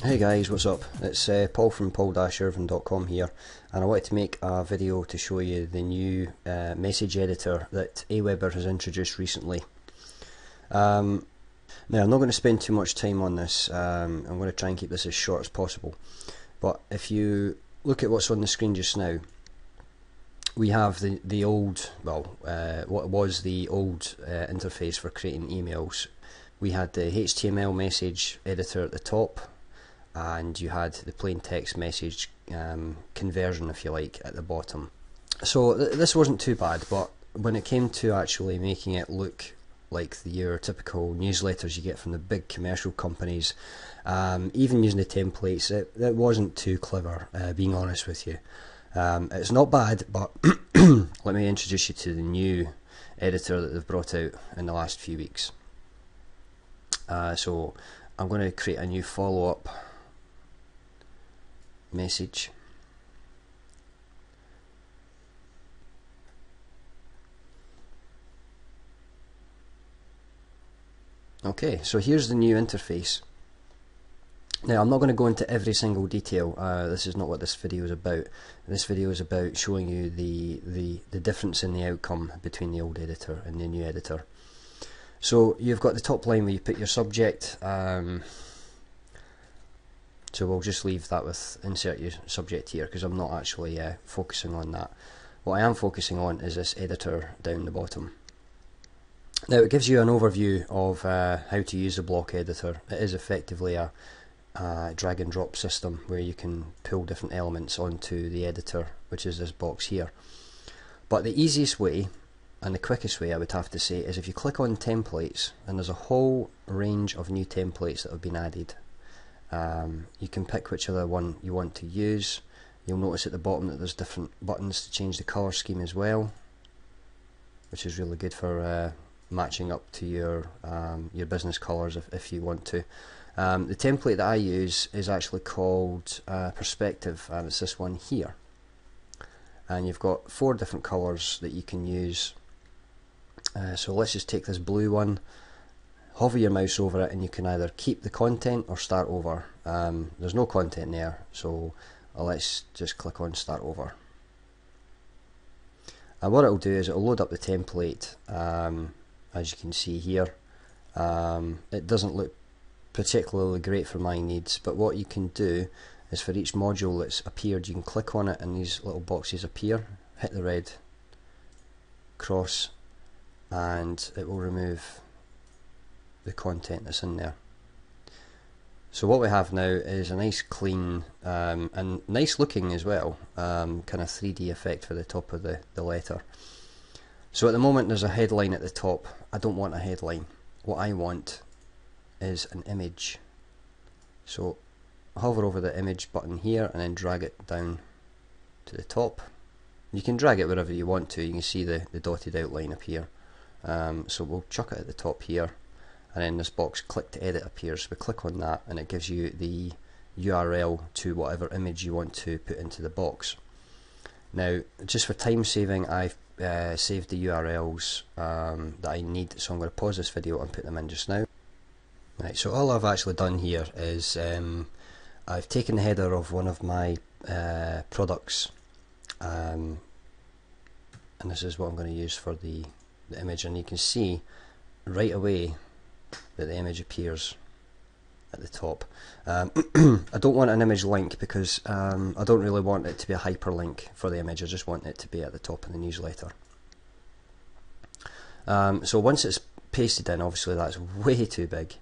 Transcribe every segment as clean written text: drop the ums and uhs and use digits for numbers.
Hey guys, what's up? It's Paul from paul-irvin.com here, and I wanted to make a video to show you the new message editor that Aweber has introduced recently. Now I'm not going to spend too much time on this. I'm going to try and keep this as short as possible, but if you look at what's on the screen just now, we have the old, what was the old interface for creating emails. We had the HTML message editor at the top, and you had the plain text message conversion, if you like, at the bottom. So this wasn't too bad, but when it came to actually making it look like your typical newsletters you get from the big commercial companies, even using the templates, it wasn't too clever, being honest with you. It's not bad, but let me introduce you to the new editor that they've brought out in the last few weeks. So I'm going to create a new follow-up message. Okay, so here's the new interface. Now I'm not going to go into every single detail. This is not what this video is about. This video is about showing you the difference in the outcome between the old editor and the new editor. So you've got the top line where you put your subject. So we'll just leave that with insert your subject here, because I'm not actually focusing on that. What I am focusing on is this editor down the bottom. Now it gives you an overview of how to use the block editor. It is effectively a drag and drop system where you can pull different elements onto the editor, which is this box here. But the easiest way and the quickest way, I would have to say, is if you click on templates, and there's a whole range of new templates that have been added. You can pick whichever one you want to use. You'll notice at the bottom that there's different buttons to change the colour scheme as well, which is really good for matching up to your business colours if you want to. The template that I use is actually called Perspective, and it's this one here. And you've got 4 different colours that you can use. So let's just take this blue one. Hover your mouse over it and you can either keep the content or start over. There's no content there, so let's just click on start over. And what it'll do is it'll load up the template, as you can see here. It doesn't look particularly great for my needs, but what you can do is for each module that's appeared, you can click on it and these little boxes appear, hit the red cross, and it will remove the content that's in there. So what we have now is a nice clean and nice looking as well, kind of 3D effect for the top of the letter. So at the moment there's a headline at the top. I don't want a headline. What I want is an image. So hover over the image button here and then drag it down to the top. You can drag it wherever you want to. You can see the dotted outline appear. So we'll chuck it at the top here, and then this box click to edit appears. We click on that and it gives you the URL to whatever image you want to put into the box. Now just for time saving, I've saved the URLs that I need, so I'm going to pause this video and put them in just now. Right, so all I've actually done here is I've taken the header of one of my products, and this is what I'm going to use for the image, and you can see right away that the image appears at the top. I don't want an image link because I don't really want it to be a hyperlink for the image. I just want it to be at the top of the newsletter. So once it's pasted in, obviously that's way too big.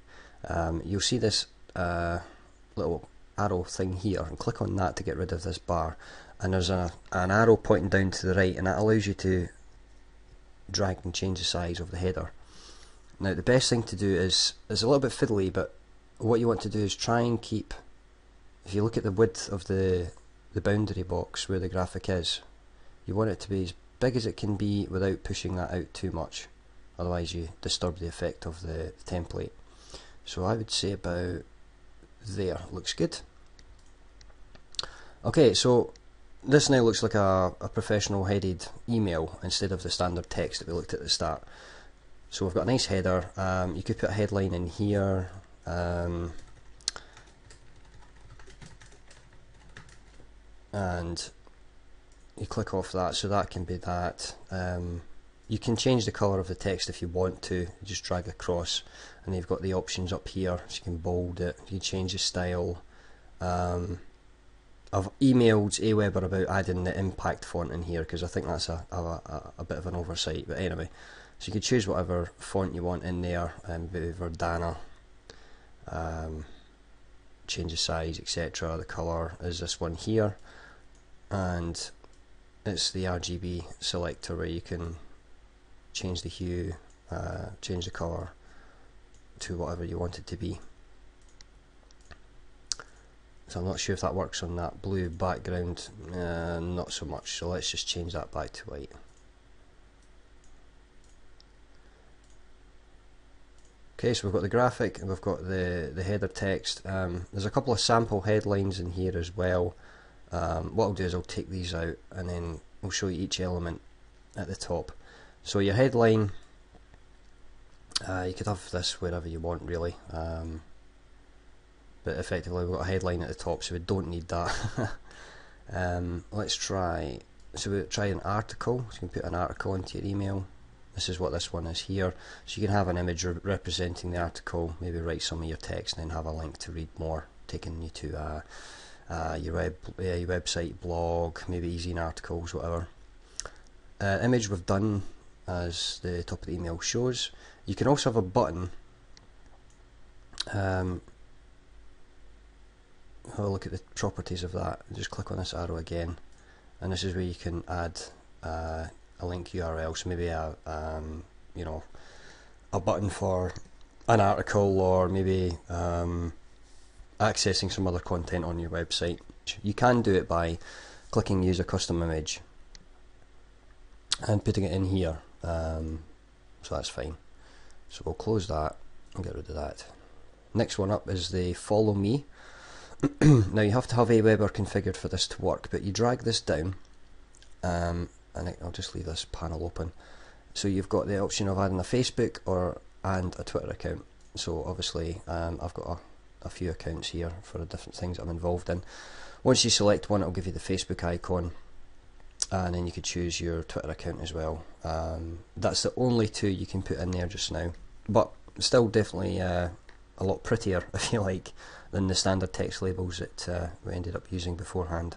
You'll see this little arrow thing here, and click on that to get rid of this bar, and there's an arrow pointing down to the right, and that allows you to drag and change the size of the header. Now the best thing to do is a little bit fiddly, but what you want to do is try and keep, if you look at the width of the boundary box where the graphic is, you want it to be as big as it can be without pushing that out too much, otherwise you disturb the effect of the template. So I would say about there, looks good. Okay, so this now looks like a professional headed email instead of the standard text that we looked at the start. So we've got a nice header. You could put a headline in here. and you click off that, so that can be that. You can change the colour of the text if you want to, just drag across, and you've got the options up here, so you can bold it, you change the style. I've emailed Aweber about adding the impact font in here because I think that's a bit of an oversight, but anyway, so you can choose whatever font you want in there, maybe Verdana, change the size, etc. The colour is this one here, and it's the RGB selector where you can change the hue, change the colour to whatever you want it to be. So I'm not sure if that works on that blue background, not so much, so let's just change that back to white. Okay, so we've got the graphic and we've got the header text. There's a couple of sample headlines in here as well. What I'll do is I'll take these out and then we'll show you each element at the top. So your headline, you could have this wherever you want really, but effectively we've got a headline at the top, so we don't need that. Let's try, so we'll try an article, so you can put an article into your email. This is what this one is here, so you can have an image representing the article, maybe write some of your text and then have a link to read more, taking you to your website, blog, maybe e-zine articles, whatever. Image we've done as the top of the email shows. You can also have a button. Have a look at the properties of that. Just click on this arrow again, and this is where you can add a link URL. So maybe a you know, a button for an article, or maybe accessing some other content on your website. You can do it by clicking use a custom image and putting it in here, so that's fine. So we'll close that and get rid of that. Next one up is the follow me. Now you have to have Aweber configured for this to work, but you drag this down, and I'll just leave this panel open. So you've got the option of adding a Facebook and a Twitter account. So obviously I've got a few accounts here for the different things I'm involved in. Once you select one, it'll give you the Facebook icon, and then you could choose your Twitter account as well. That's the only two you can put in there just now, but still definitely a lot prettier, if you like, than the standard text labels that we ended up using beforehand.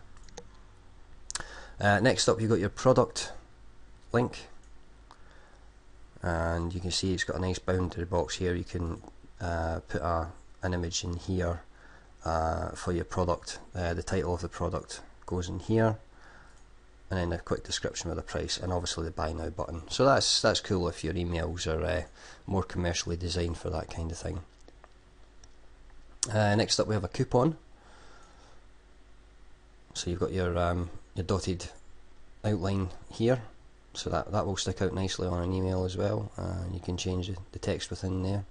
Next up, you've got your product link, and you can see it's got a nice boundary box here. You can put an image in here for your product. The title of the product goes in here, and then a quick description with the price, and obviously the buy now button. So that's cool if your emails are more commercially designed for that kind of thing. Next up, we have a coupon. So you've got your dotted outline here, so that will stick out nicely on an email as well. You can change the text within there.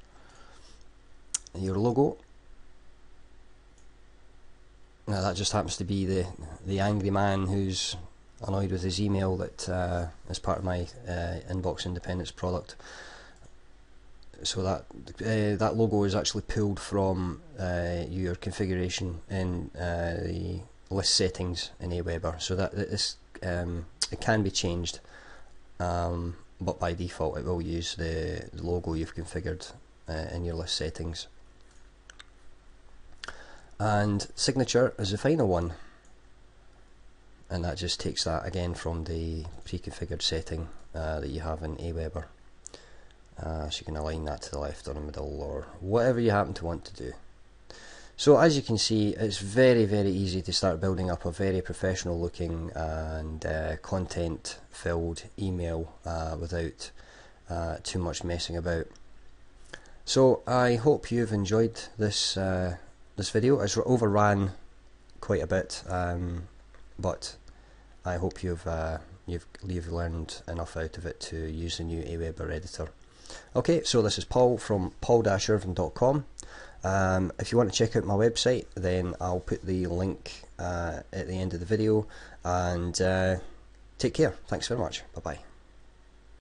Your logo. Now that just happens to be the angry man who's annoyed with his email that is part of my Inbox Independence product. So that logo is actually pulled from your configuration in the list settings in Aweber. So that this it can be changed, but by default it will use the logo you've configured in your list settings. And signature is the final one, and that just takes that again from the pre-configured setting that you have in Aweber. So you can align that to the left or the middle or whatever you happen to want to do. So as you can see, it's very easy to start building up a very professional looking and content filled email without too much messing about. So I hope you've enjoyed this this video. It's overran quite a bit, but I hope you've learned enough out of it to use the new Aweber editor. Okay, so this is Paul from paul-irvin.com. If you want to check out my website, then I'll put the link at the end of the video, and take care. Thanks very much. Bye bye.